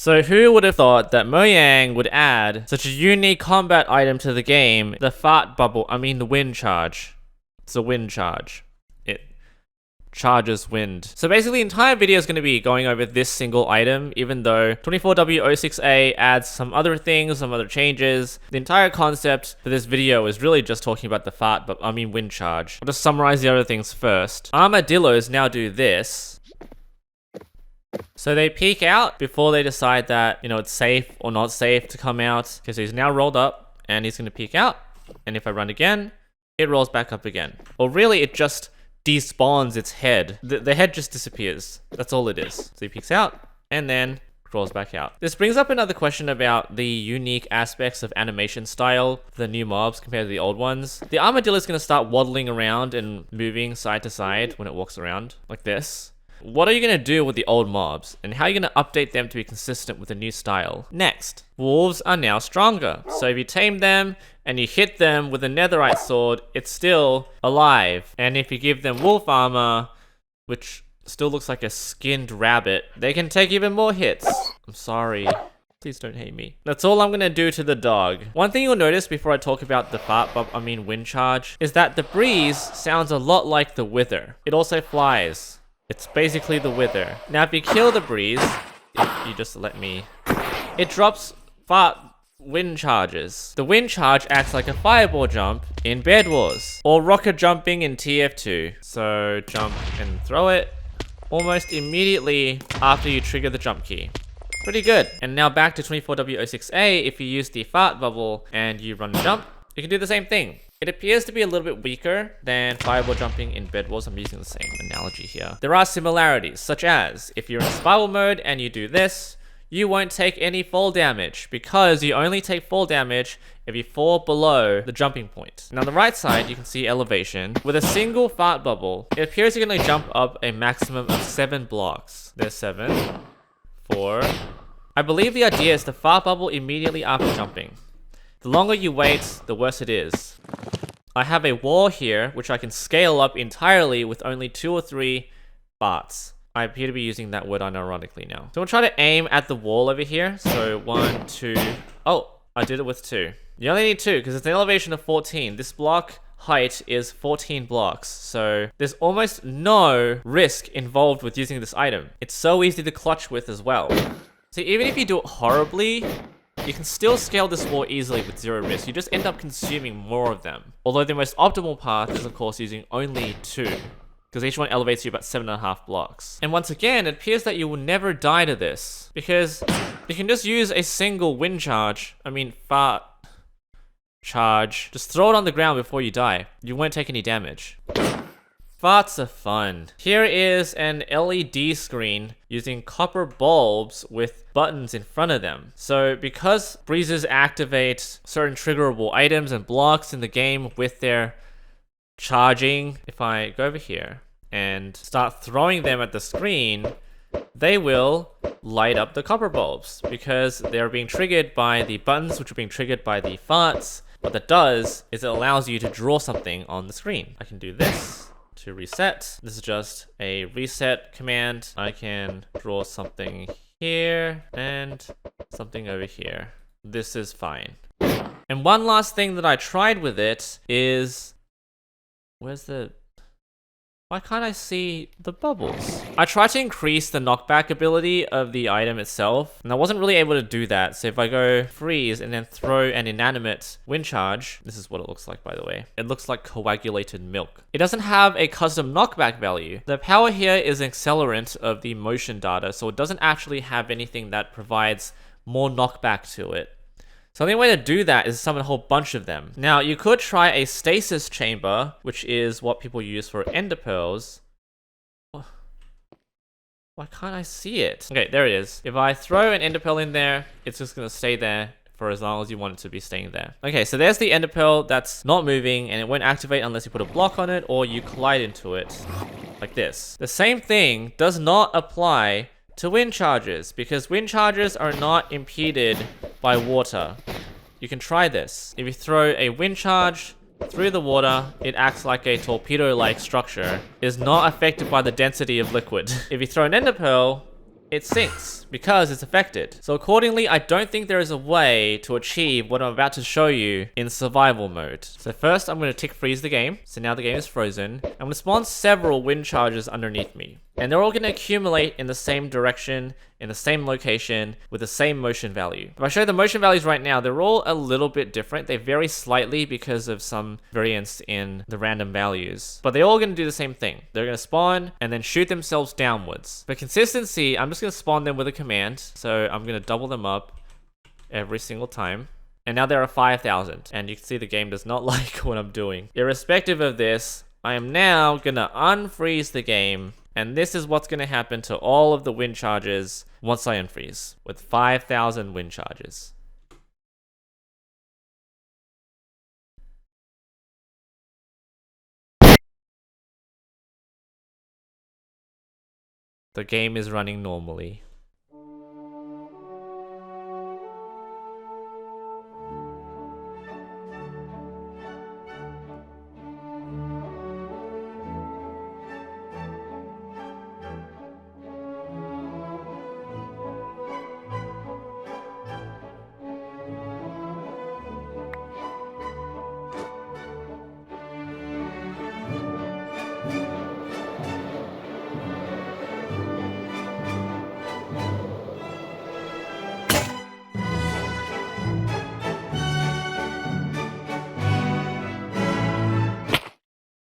So who would have thought that Mojang would add such a unique combat item to the game, the fart bubble, the wind charge. It's a wind charge. It charges wind. So basically the entire video is going to be going over this single item, even though 24W06A adds some other things, some other changes. The entire concept for this video is really just talking about the wind charge. I'll just summarize the other things first. Armadillos now do this. So they peek out before they decide that, it's safe or not safe to come out. Okay, so he's now rolled up and he's going to peek out. And if I run again, it rolls back up again. Or really, it just despawns its head. The head just disappears. That's all it is. So he peeks out and then rolls back out. This brings up another question about the unique aspects of animation style for the new mobs compared to the old ones. The armadillo is going to start waddling around and moving side to side when it walks around like this. What are you going to do with the old mobs, and how are you going to update them to be consistent with the new style? Next, wolves are now stronger. So if you tame them and you hit them with a netherite sword, it's still alive. And if you give them wolf armor, which still looks like a skinned rabbit, they can take even more hits. I'm sorry. Please don't hate me. That's all I'm going to do to the dog. One thing you'll notice before I talk about the wind charge, is that the breeze sounds a lot like the wither. It also flies. It's basically the wither. Now, if you kill the breeze, if you just let me, it drops wind charges. The wind charge acts like a fireball jump in Bed Wars, or rocket jumping in TF2. So jump and throw it almost immediately after you trigger the jump key. Pretty good. And now back to 24W06A, if you use the fart bubble and you run and jump, you can do the same thing. It appears to be a little bit weaker than fireball jumping in Bed Wars. I'm using the same analogy here. There are similarities, such as if you're in survival mode and you do this, you won't take any fall damage because you only take fall damage if you fall below the jumping point. Now on the right side, you can see elevation. With a single fart bubble, it appears you're going to jump up a maximum of 7 blocks. There's 7, 4. I believe the idea is to fart bubble immediately after jumping. The longer you wait, the worse it is. I have a wall here, which I can scale up entirely with only 2 or 3 farts. I appear to be using that word unironically now. So we'll try to aim at the wall over here. So 1, 2. Oh, I did it with 2. You only need 2 because it's an elevation of 14. This block height is 14 blocks. So there's almost no risk involved with using this item. It's so easy to clutch with as well. So even if you do it horribly, you can still scale this wall easily with 0 risk. You just end up consuming more of them. Although the most optimal path is of course using only 2, because each one elevates you about 7.5 blocks. And once again, it appears that you will never die to this, because you can just use a single wind charge, fart charge. Just throw it on the ground before you die. You won't take any damage. Farts are fun. Here is an LED screen using copper bulbs with buttons in front of them. So because breezes activate certain triggerable items and blocks in the game with their charging, if I go over here and start throwing them at the screen, they will light up the copper bulbs because they're being triggered by the buttons, which are being triggered by the farts. What that does is it allows you to draw something on the screen. I can do this to reset. This is just a reset command. I can draw something here and something over here. This is fine. And one last thing that I tried with it is, why can't I see the bubbles? I tried to increase the knockback ability of the item itself, and I wasn't really able to do that. So if I go freeze and then throw an inanimate wind charge, this is what it looks like, by the way. It looks like coagulated milk. It doesn't have a custom knockback value. The power here is an accelerant of the motion data, so it doesn't actually have anything that provides more knockback to it. So the only way to do that is summon a whole bunch of them. Now, you could try a stasis chamber, which is what people use for ender pearls. Why can't I see it? Okay, there it is. If I throw an ender pearl in there, it's just going to stay there for as long as you want it to be staying there. Okay, so there's the ender pearl that's not moving, and it won't activate unless you put a block on it or you collide into it, like this. The same thing does not apply to wind charges, because wind charges are not impeded by water. You can try this. If you throw a wind charge through the water, it acts like a torpedo-like structure. It is not affected by the density of liquid. If you throw an ender pearl it sinks because it's affected. So accordingly, I don't think there is a way to achieve what I'm about to show you in survival mode. So first, I'm going to tick freeze the game. So now the game is frozen. I'm going to spawn several wind charges underneath me. And they're all going to accumulate in the same direction, in the same location, with the same motion value. If I show the motion values right now, they're all a little bit different. They vary slightly because of some variance in the random values. But they're all going to do the same thing. They're going to spawn and then shoot themselves downwards. For consistency, I'm just going to spawn them with a command. So I'm going to double them up every single time. And now there are 5,000. And you can see the game does not like what I'm doing. Irrespective of this, I am now going to unfreeze the game. And this is what's going to happen to all of the wind charges once I unfreeze, with 5,000 wind charges. The game is running normally.